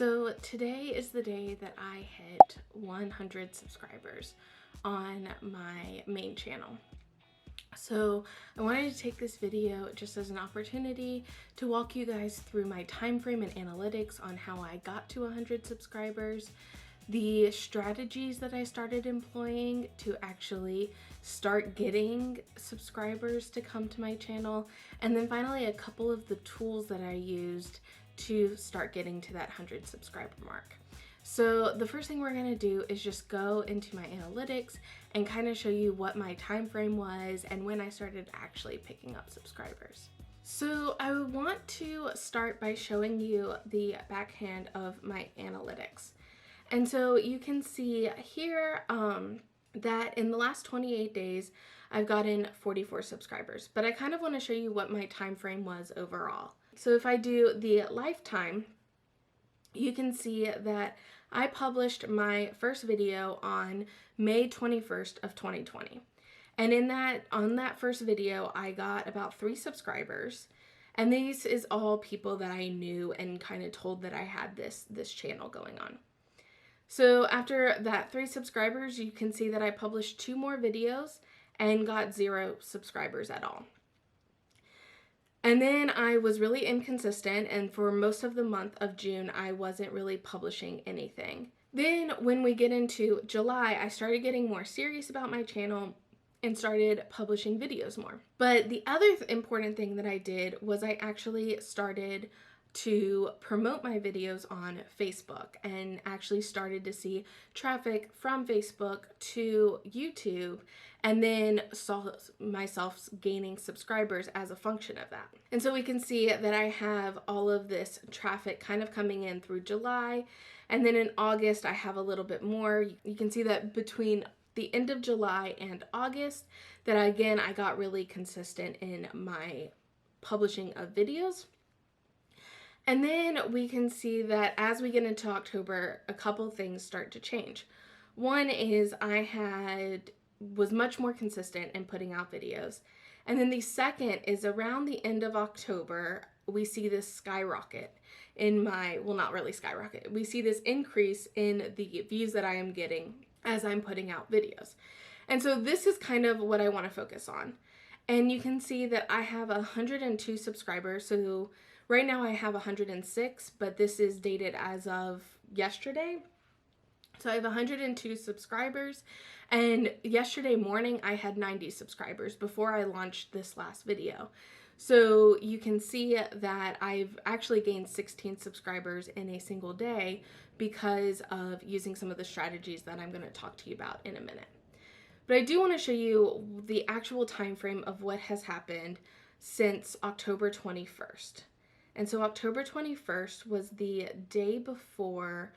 So today is the day that I hit 100 subscribers on my main channel. So I wanted to take this video just as an opportunity to walk you guys through my time frame and analytics on how I got to 100 subscribers, the strategies that I started employing to actually start getting subscribers to come to my channel, and then finally a couple of the tools that I used to start getting to that 100 subscriber mark. So the first thing we're gonna do is just go into my analytics and kind of show you what my time frame was and when I started actually picking up subscribers. So I want to start by showing you the backhand of my analytics. And so you can see here that in the last 28 days, I've gotten 44 subscribers, but I kind of want to show you what my time frame was overall. So if I do the lifetime, you can see that I published my first video on May 21st of 2020. And on that first video, I got about 3 subscribers. And this is all people that I knew and kind of told that I had this channel going on. So after that 3 subscribers, you can see that I published 2 more videos and got 0 subscribers at all. And then I was really inconsistent, and for most of the month of June, I wasn't really publishing anything. Then when we get into July, I started getting more serious about my channel and started publishing videos more. But the other important thing that I did was I actually started to promote my videos on Facebook and actually started to see traffic from Facebook to YouTube, and then saw myself gaining subscribers as a function of that. And so we can see that I have all of this traffic kind of coming in through July, and then in August I have a little bit more. You can see that between the end of July and August that again I got really consistent in my publishing of videos. And then we can see that as we get into October, a couple things start to change. One is I was much more consistent in putting out videos. And then the second is around the end of October, we see this skyrocket in well, not really skyrocket. We see this increase in the views that I am getting as I'm putting out videos. And so this is kind of what I want to focus on. And you can see that I have 102 subscribers. So right now I have 106, but this is dated as of yesterday. So I have 102 subscribers, and yesterday morning I had 90 subscribers before I launched this last video. So you can see that I've actually gained 16 subscribers in a single day because of using some of the strategies that I'm going to talk to you about in a minute. But I do want to show you the actual time frame of what has happened since October 21st. And so October 21st was the day before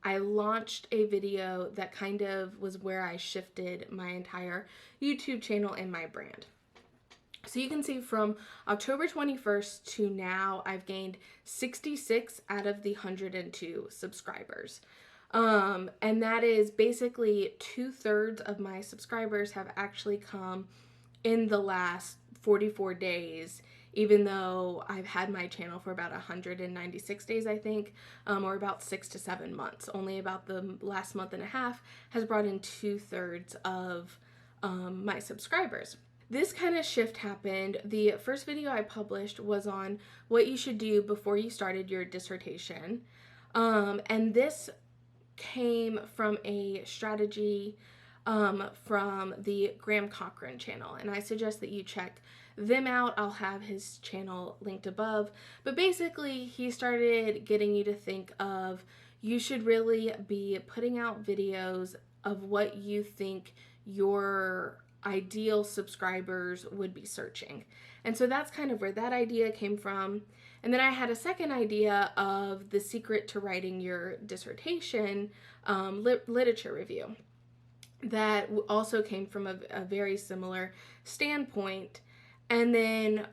I launched a video that kind of was where I shifted my entire YouTube channel and my brand. So you can see from October 21st to now, I've gained 66 out of the 102 subscribers. And that is basically 2/3 of my subscribers have actually come in the last 44 days, even though I've had my channel for about 196 days, I think, or about 6 to 7 months. Only about the last month and a half has brought in 2/3 of my subscribers. This kind of shift happened. The first video I published was on what you should do before you started your dissertation. And this came from a strategy from the Cochrane channel, and I suggest that you check them out. I'll have his channel linked above, but basically he started getting you to think of you should really be putting out videos of what you think your ideal subscribers would be searching. And so that's kind of where that idea came from. And then I had a second idea of the secret to writing your dissertation literature review that also came from a very similar standpoint. And then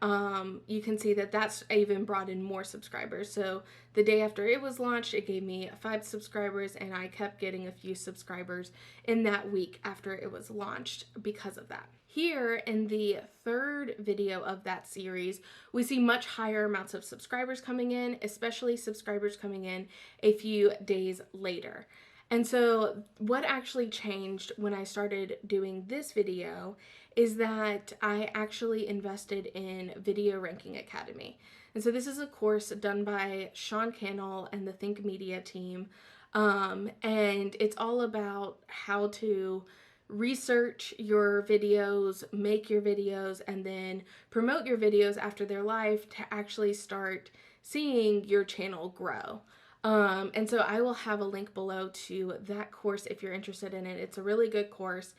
you can see that that's even brought in more subscribers. So the day after it was launched, it gave me 5 subscribers, and I kept getting a few subscribers in that week after it was launched because of that. Here in the third video of that series, we see much higher amounts of subscribers coming in, especially subscribers coming in a few days later. And so what actually changed when I started doing this video is that I actually invested in Video Ranking Academy. And so this is a course done by Sean Cannell and the Think Media team. And it's all about how to research your videos, make your videos, and then promote your videos after they're live to actually start seeing your channel grow. And so I will have a link below to that course if you're interested in it. It's a really good course.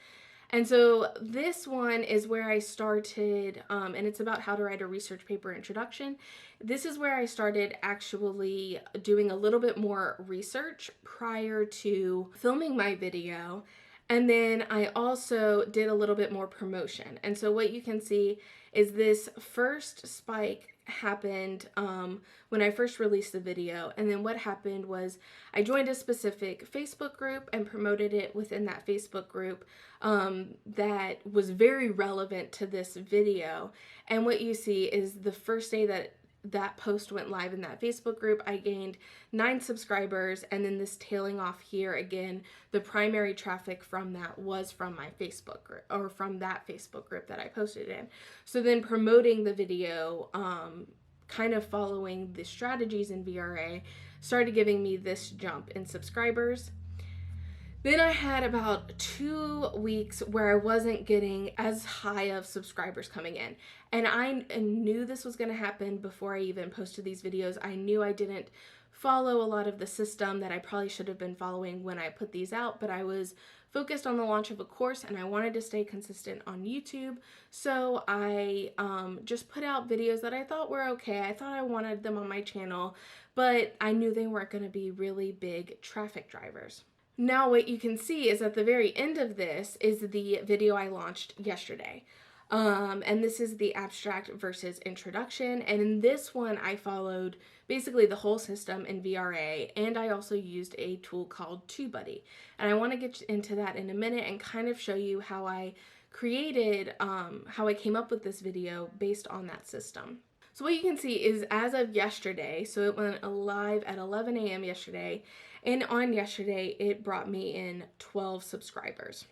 And so this one is where I started, and it's about how to write a research paper introduction. This is where I started actually doing a little bit more research prior to filming my video. And then I also did a little bit more promotion. And so what you can see is this first spike happened when I first released the video. And then what happened was I joined a specific Facebook group and promoted it within that Facebook group that was very relevant to this video. And what you see is the first day that post went live in that Facebook group, I gained 9 subscribers, and then this tailing off here again, the primary traffic from that was from my Facebook group, or from that Facebook group that I posted in. So then promoting the video, kind of following the strategies in VRA, started giving me this jump in subscribers. Then I had about 2 weeks where I wasn't getting as high of subscribers coming in. And I knew this was going to happen before I even posted these videos. I knew I didn't follow a lot of the system that I probably should have been following when I put these out, but I was focused on the launch of a course and I wanted to stay consistent on YouTube. So I just put out videos that I thought were okay. I thought I wanted them on my channel, but I knew they weren't going to be really big traffic drivers. Now what you can see is at the very end of this is the video I launched yesterday. And this is the abstract versus introduction. And in this one, I followed basically the whole system in VRA, and I also used a tool called TubeBuddy. And I want to get into that in a minute and kind of show you how I created, how I came up with this video based on that system. So what you can see is as of yesterday, so it went live at 11 a.m. yesterday, and on yesterday it brought me in 12 subscribers.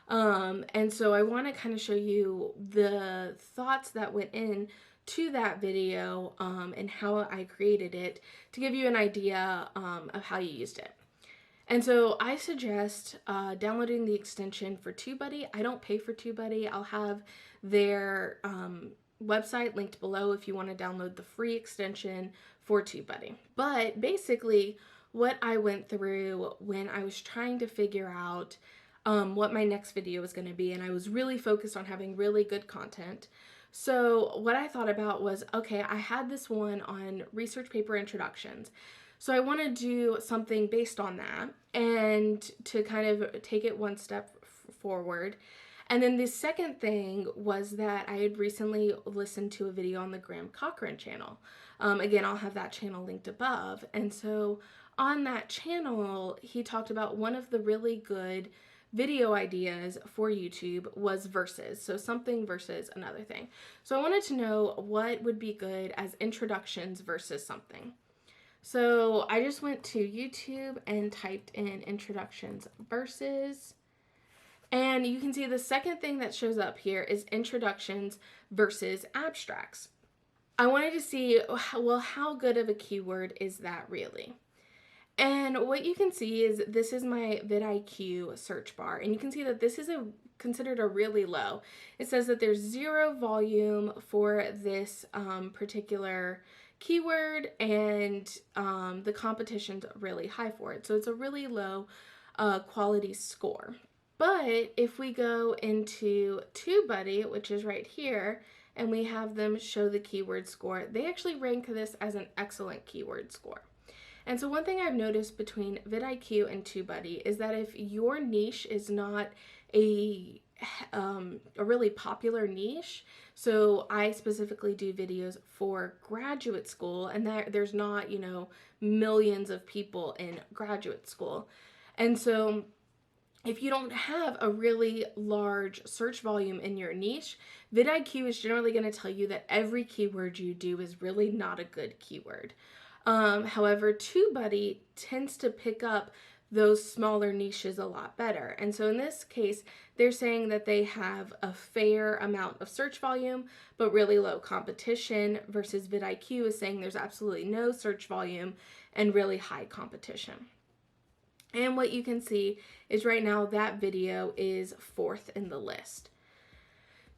And so I want to kind of show you the thoughts that went in to that video and how I created it to give you an idea of how you used it. And so I suggest downloading the extension for TubeBuddy. I don't pay for TubeBuddy. I'll have their website linked below if you want to download the free extension for TubeBuddy. But basically what I went through when I was trying to figure out what my next video was going to be, and I was really focused on having really good content. So what I thought about was, okay, I had this one on research paper introductions. So I want to do something based on that and to kind of take it one step forward. And then the second thing was that I had recently listened to a video on the Cochrane channel. Again, I'll have that channel linked above. And so on that channel, he talked about one of the really good video ideas for YouTube was versus. So something versus another thing. So I wanted to know what would be good as introductions versus something. So I just went to YouTube and typed in introductions versus. And you can see the second thing that shows up here is introductions versus abstracts. I wanted to see, well, how good of a keyword is that really? And what you can see is this is my VidIQ search bar, and you can see that this is considered a really low. It says that there's 0 volume for this particular keyword, and the competition's really high for it. So it's a really low quality score. But if we go into TubeBuddy, which is right here, and we have them show the keyword score, they actually rank this as an excellent keyword score. And so one thing I've noticed between VidIQ and TubeBuddy is that if your niche is not a really popular niche, so I specifically do videos for graduate school, and there's not, you know, millions of people in graduate school. And so if you don't have a really large search volume in your niche, VidIQ is generally going to tell you that every keyword you do is really not a good keyword. However, TubeBuddy tends to pick up those smaller niches a lot better. And so in this case, they're saying that they have a fair amount of search volume, but really low competition, versus VidIQ is saying there's absolutely no search volume and really high competition. And what you can see is right now that video is 4th in the list.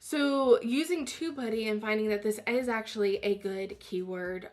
So using TubeBuddy and finding that this is actually a good keyword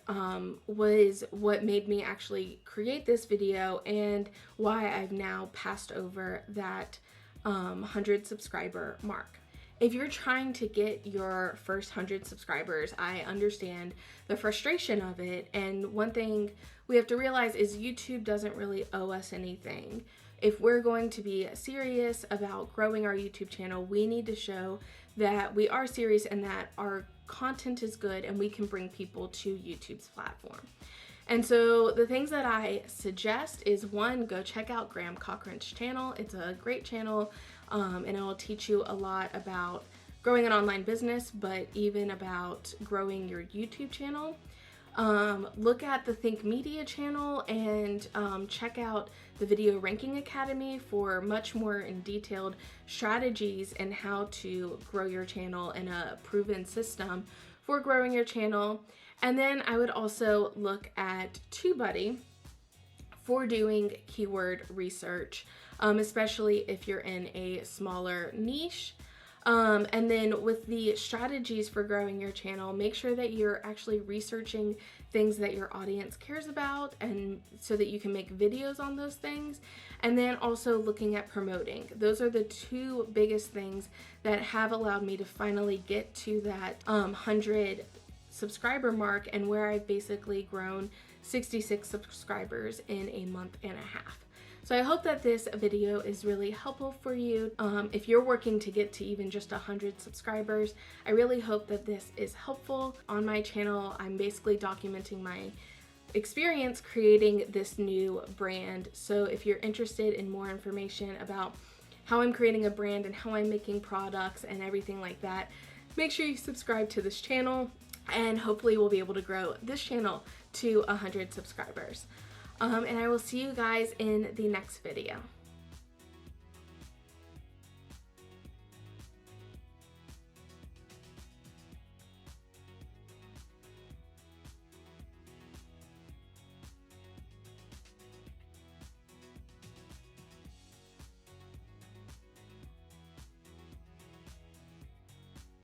was what made me actually create this video, and why I've now passed over that 100 subscriber mark. If you're trying to get your first 100 subscribers, I understand the frustration of it. And one thing we have to realize is YouTube doesn't really owe us anything. If we're going to be serious about growing our YouTube channel, we need to show that we are serious and that our content is good and we can bring people to YouTube's platform. And so the things that I suggest is, one, go check out Graham Cochrane's channel. It's a great channel, and it will teach you a lot about growing an online business, but even about growing your YouTube channel. Look at the Think Media channel and check out the Video Ranking Academy for much more in detailed strategies and how to grow your channel in a proven system for growing your channel. And then I would also look at TubeBuddy for doing keyword research, especially if you're in a smaller niche. And then with the strategies for growing your channel, make sure that you're actually researching things that your audience cares about, and so that you can make videos on those things. And then also looking at promoting. Those are the two biggest things that have allowed me to finally get to that 100 subscriber mark, and where I've basically grown 66 subscribers in a month and a half. So I hope that this video is really helpful for you. If you're working to get to even just 100 subscribers, I really hope that this is helpful. On my channel, I'm basically documenting my experience creating this new brand. So if you're interested in more information about how I'm creating a brand and how I'm making products and everything like that, make sure you subscribe to this channel, and hopefully we'll be able to grow this channel to 100 subscribers. And I will see you guys in the next video.